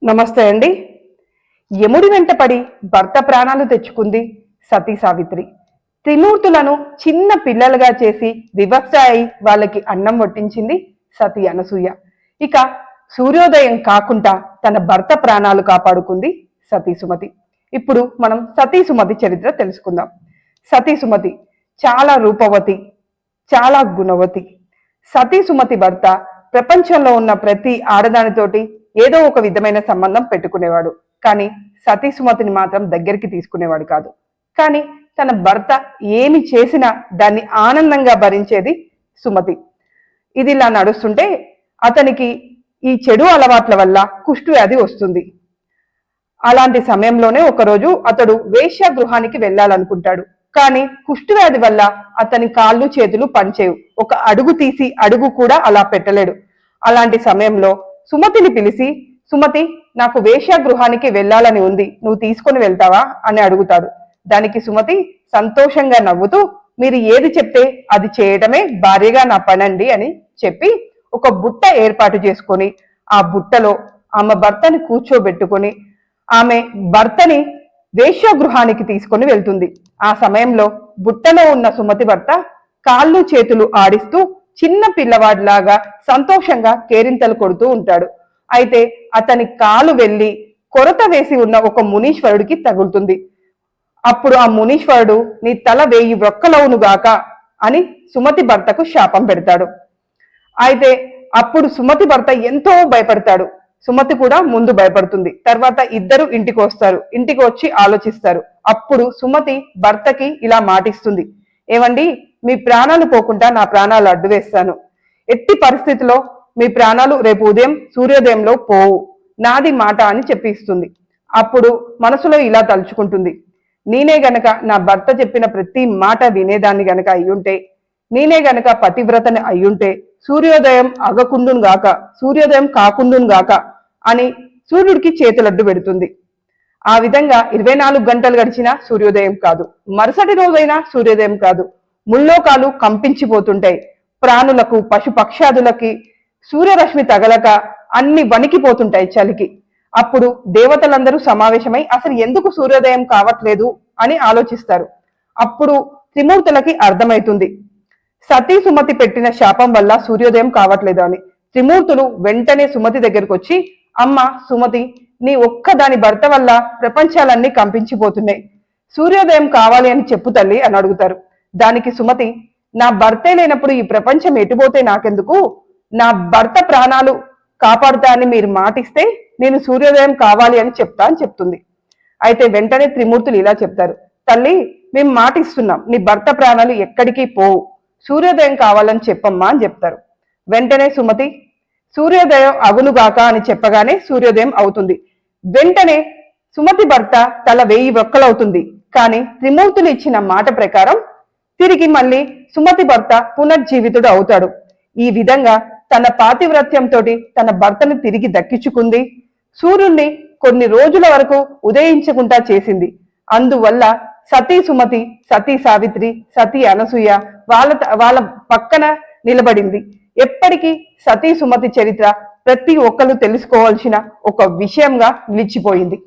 నమస్తే అండి. యముడి వెంట పడి భర్త ప్రాణాలు తెచ్చుకుంది సతీ సావిత్రి. త్రిమూర్తులను చిన్న పిల్లలుగా చేసి వివస్త్ర అయి వాళ్ళకి అన్నం వడ్డించింది సతీ అనసూయ. ఇక సూర్యోదయం కాకుండా తన భర్త ప్రాణాలు కాపాడుకుంది సతీ సుమతి. ఇప్పుడు మనం సతీ సుమతి చరిత్ర తెలుసుకుందాం. సతీ సుమతి చాలా రూపవతి, చాలా గుణవతి. సతీ సుమతి భర్త ప్రపంచంలో ఉన్న ప్రతి ఆడదానితోటి ఏదో ఒక విధమైన సంబంధం పెట్టుకునేవాడు. కానీ సతీ సుమతిని మాత్రం దగ్గరికి తీసుకునేవాడు కాదు. కానీ తన భర్త ఏమి చేసినా దాన్ని ఆనందంగా భరించేది సుమతి. ఇది ఇలా నడుస్తుంటే అతనికి ఈ చెడు అలవాట్ల వల్ల కుష్టు వ్యాధి వస్తుంది. అలాంటి సమయంలోనే ఒకరోజు అతడు వేశ్య గృహానికి వెళ్ళాలనుకుంటాడు. కానీ కుష్టు వ్యాధి వల్ల అతని కాళ్ళు చేతులు పనిచేయవు. ఒక అడుగు తీసి అడుగు కూడా అలా పెట్టలేడు. అలాంటి సమయంలో సుమతిని పిలిచి, సుమతి, నాకు వేశ్య గృహానికి వెళ్ళాలని ఉంది, నువ్వు తీసుకొని వెళ్తావా అని అడుగుతాడు. దానికి సుమతి సంతోషంగా నవ్వుతూ, మీరు ఏది చెప్తే అది చేయటమే భార్యగా నా పనండి అని చెప్పి ఒక బుట్ట ఏర్పాటు చేసుకొని ఆ బుట్టలో ఆమె భర్తని కూర్చోబెట్టుకొని ఆమె భర్తని వేశ్య గృహానికి తీసుకొని వెళ్తుంది. ఆ సమయంలో బుట్టలో ఉన్న సుమతి భర్త కాళ్ళు చేతులు ఆడిస్తూ చిన్న పిల్లవాడిలాగా సంతోషంగా కేరింతలు కొడుతూ ఉంటాడు. అయితే అతని కాలు వెళ్లి కొరత వేసి ఉన్న ఒక మునీశ్వరుడికి తగులుతుంది. అప్పుడు ఆ మునీశ్వరుడు, నీ తల 1000 వ్రొక్కలవునుగాక అని సుమతి భర్తకు శాపం పెడతాడు. అయితే అప్పుడు సుమతి భర్త ఎంతో భయపడతాడు. సుమతి కూడా ముందు భయపడుతుంది. తర్వాత ఇద్దరు ఇంటికి వస్తారు. ఇంటికి వచ్చి ఆలోచిస్తారు. అప్పుడు సుమతి భర్తకి ఇలా మాటిస్తుంది, ఏమండి, మీ ప్రాణాలు పోకుండా నా ప్రాణాలు అడ్డు వేస్తాను. ఎట్టి పరిస్థితిలో మీ ప్రాణాలు రేపు ఉదయం సూర్యోదయంలో పోవు, నాది మాట అని చెప్పిస్తుంది. అప్పుడు మనసులో ఇలా తలుచుకుంటుంది, నేనే గనక నా భర్త చెప్పిన ప్రతి మాట వినేదాన్ని గనక అయ్యుంటే, నేనే గనక పతివ్రతని అయ్యుంటే సూర్యోదయం అగకుండును గాక, సూర్యోదయం కాకుండును గాక అని సూర్యుడికి చేతులడ్డు పెడుతుంది. ఆ విధంగా 24 గంటలు గడిచినా సూర్యోదయం కాదు, మరుసటి రోజైనా సూర్యోదయం కాదు. ముల్లోకాలు కంపించిపోతుంటాయి. ప్రాణులకు, పశుపక్షాదులకి సూర్యరశ్మి తగలక అన్ని వణికిపోతుంటాయి చలికి. అప్పుడు దేవతలందరూ సమావేశమై అసలు ఎందుకు సూర్యోదయం కావట్లేదు అని ఆలోచిస్తారు. అప్పుడు త్రిమూర్తులకి అర్థమవుతుంది, సతీ సుమతి పెట్టిన శాపం వల్ల సూర్యోదయం కావట్లేదు అని. త్రిమూర్తులు వెంటనే సుమతి దగ్గరకు వచ్చి, అమ్మ సుమతి, నీ ఒక్కదాని భర్త వల్ల ప్రపంచాలన్నీ కంపించిపోతున్నాయి, సూర్యోదయం కావాలి అని చెప్పు తల్లి అని అడుగుతారు. దానికి సుమతి, నా భర్తే లేనప్పుడు ఈ ప్రపంచం ఎటుపోతే నాకెందుకు, నా భర్త ప్రాణాలు కాపాడుతా అని మీరు మాటిస్తే నేను సూర్యోదయం కావాలి అని చెప్తా అని చెప్తుంది. అయితే వెంటనే త్రిమూర్తులు ఇలా చెప్తారు, తల్లి, మేము మాటిస్తున్నాం, నీ భర్త ప్రాణాలు ఎక్కడికి పోవు, సూర్యోదయం కావాలని చెప్పమ్మా అని చెప్తారు. వెంటనే సుమతి సూర్యోదయం అగునుగాక అని చెప్పగానే సూర్యోదయం అవుతుంది. వెంటనే సుమతి భర్త తల 1000 వ్రొక్కలవుతుంది. కానీ త్రిమూర్తులు ఇచ్చిన మాట ప్రకారం తిరిగి మళ్ళీ సుమతి భర్త పునర్జీవితుడు అవుతాడు. ఈ విధంగా తన పాతివ్రత్యంతో తన భర్తను తిరిగి దక్కించుకుంది. సూర్యుణ్ణి కొన్ని రోజుల వరకు ఉదయించకుండా చేసింది. అందువల్ల సతీ సుమతి, సతీ సావిత్రి, సతీ అనసూయ వాళ్ళ పక్కన నిలబడింది. ఎప్పటికీ సతీ సుమతి చరిత్ర ప్రతి ఒక్కరు తెలుసుకోవాల్సిన ఒక విషయంగా నిలిచిపోయింది.